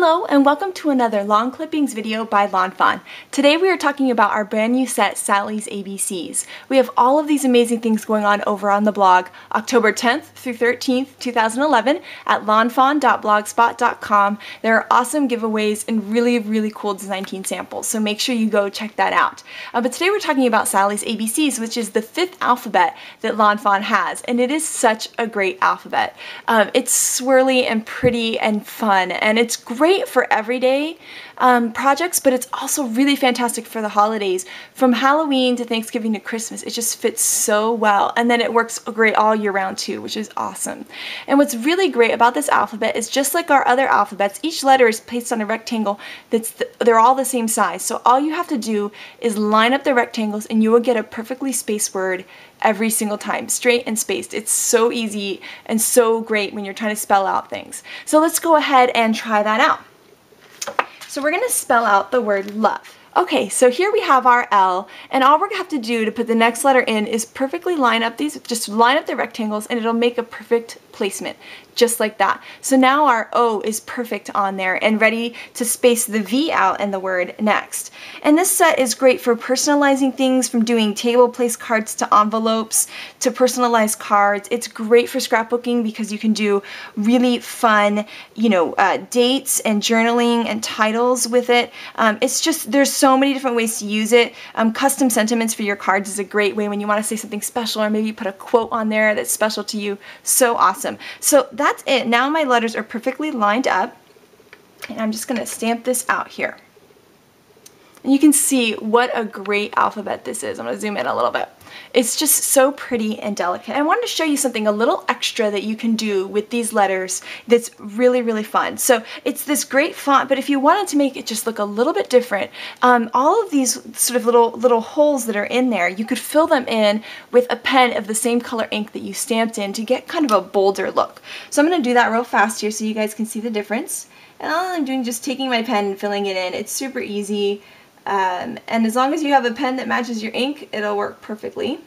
Hello and welcome to another lawn clippings video by lawnfawn. Today we are talking about our brand new set, Sally's ABCs. We have all of these amazing things going on over on the blog, October 10th through 13th, 2011 at lawnfawn.blogspot.com. There are awesome giveaways and really cool design team samples, so make sure you go check that out. But today we're talking about Sally's ABCs, which is the 5th alphabet that lawnfawn has, and it is such a great alphabet. It's swirly and pretty and fun, and it's great for everyday projects, but it's also really fantastic for the holidays. From Halloween to Thanksgiving to Christmas, it just fits so well, and then it works great all year round too, which is awesome. And what's really great about this alphabet is just like our other alphabets, each letter is placed on a rectangle they're all the same size. So all you have to do is line up the rectangles and you will get a perfectly spaced word every single time, straight and spaced. It's so easy and so great when you're trying to spell out things. So let's go ahead and try that out. So we're going to spell out the word love. Okay, so here we have our L, and all we're going to have to do to put the next letter in is perfectly line up these, just line up the rectangles, and it'll make a perfect placement, just like that. So now our O is perfect on there and ready to space the V out in the word next. And this set is great for personalizing things, from doing table place cards to envelopes to personalized cards. It's great for scrapbooking because you can do really fun, dates and journaling and titles with it. It's just, there's so many different ways to use it. Custom sentiments for your cards is a great way when you want to say something special, or maybe put a quote on there that's special to you. So awesome. So that's it. Now my letters are perfectly lined up, and I'm just going to stamp this out here. And you can see what a great alphabet this is. I'm going to zoom in a little bit. It's just so pretty and delicate. I wanted to show you something a little extra that you can do with these letters that's really fun. So it's this great font, but if you wanted to make it just look a little bit different, all of these sort of little holes that are in there, you could fill them in with a pen of the same color ink that you stamped in to get kind of a bolder look. So I'm going to do that real fast here so you guys can see the difference. And all I'm doing is just taking my pen and filling it in. It's super easy. And as long as you have a pen that matches your ink, it'll work perfectly.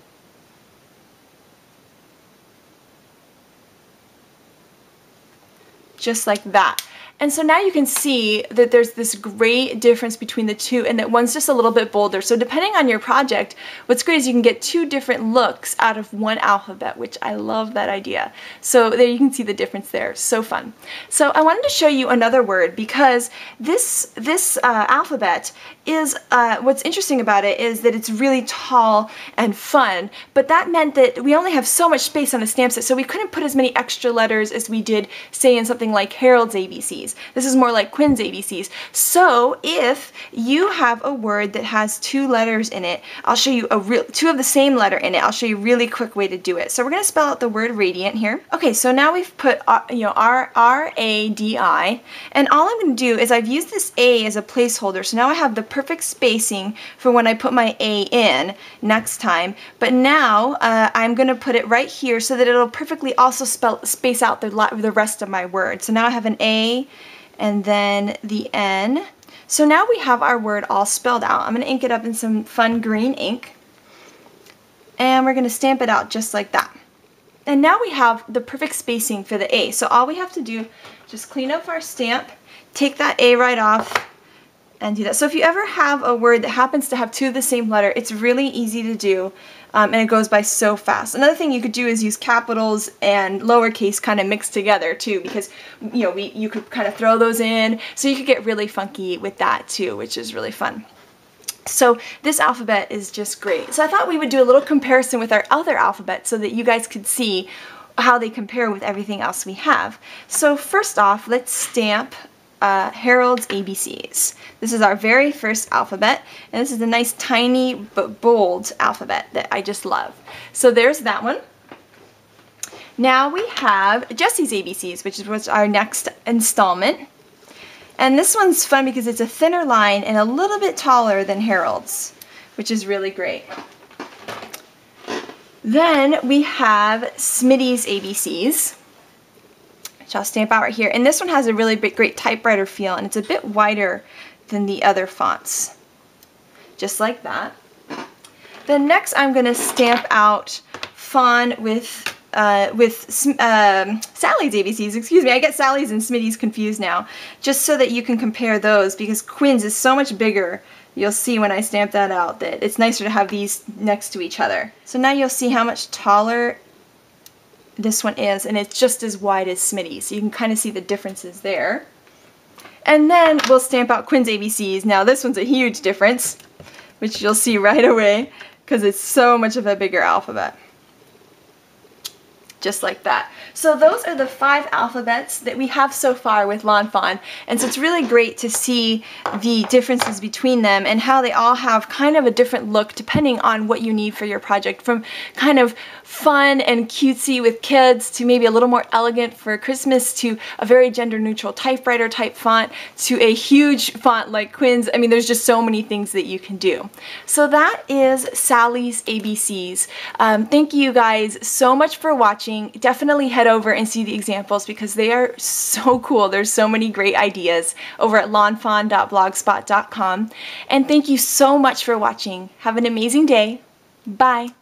Just like that. And so now you can see that there's this great difference between the two, and that one's just a little bit bolder. So depending on your project, what's great is you can get two different looks out of one alphabet, which I love that idea. So there you can see the difference there. So fun. So I wanted to show you another word, because this alphabet is, what's interesting about it is that it's really tall and fun, but that meant that we only have so much space on the stamp set, so we couldn't put as many extra letters as we did, say, in something like Harold's ABCs. This is more like Quinn's ABCs. So if you have a word that has two letters in it, I'll show you two of the same letter in it. I'll show you a really quick way to do it. So we're going to spell out the word radiant here. Okay, so now we've put R-A-D-I, and all I'm going to do is I've used this A as a placeholder, so now I have the perfect spacing for when I put my A in next time. But now I'm going to put it right here so that it'll perfectly also space out the rest of my word. So now I have an A and then the N. So now we have our word all spelled out. I'm going to ink it up in some fun green ink, and we're going to stamp it out just like that. And now we have the perfect spacing for the A. So all we have to do is just clean up our stamp, take that A right off, and do that. So if you ever have a word that happens to have two of the same letter, it's really easy to do, and it goes by so fast. Another thing you could do is use capitals and lowercase kind of mixed together too, because you could kind of throw those in, so you could get really funky with that too, which is really fun. So this alphabet is just great. So I thought we would do a little comparison with our other alphabet so that you guys could see how they compare with everything else we have. So first off, let's stamp Harold's ABCs. This is our very first alphabet, and this is a nice tiny but bold alphabet that I just love. So there's that one. Now we have Jesse's ABCs, which is our next installment. And this one's fun because it's a thinner line and a little bit taller than Harold's, which is really great. Then we have Smitty's ABCs, which I'll stamp out right here. And this one has a really great typewriter feel, and it's a bit wider than the other fonts. Just like that. Then next I'm going to stamp out Fawn with Sally's ABCs, excuse me. I get Sally's and Smitty's confused now, just so that you can compare those, because Quinn's is so much bigger. You'll see when I stamp that out that it's nicer to have these next to each other. So now you'll see how much taller this one is, and it's just as wide as Smitty's, so you can kind of see the differences there. And then we'll stamp out Quinn's ABCs. Now this one's a huge difference, which you'll see right away, because it's so much of a bigger alphabet. Just like that. So those are the 5 alphabets that we have so far with lawnfawn, and so it's really great to see the differences between them and how they all have kind of a different look depending on what you need for your project, from kind of fun and cutesy with kids to maybe a little more elegant for Christmas, to a very gender neutral typewriter type font, to a huge font like Quinn's. I mean, there's just so many things that you can do. So that is Sally's ABCs. Thank you guys so much for watching. Definitely head over and see the examples because they are so cool. There's so many great ideas over at lawnfawn.blogspot.com. And thank you so much for watching. Have an amazing day. Bye.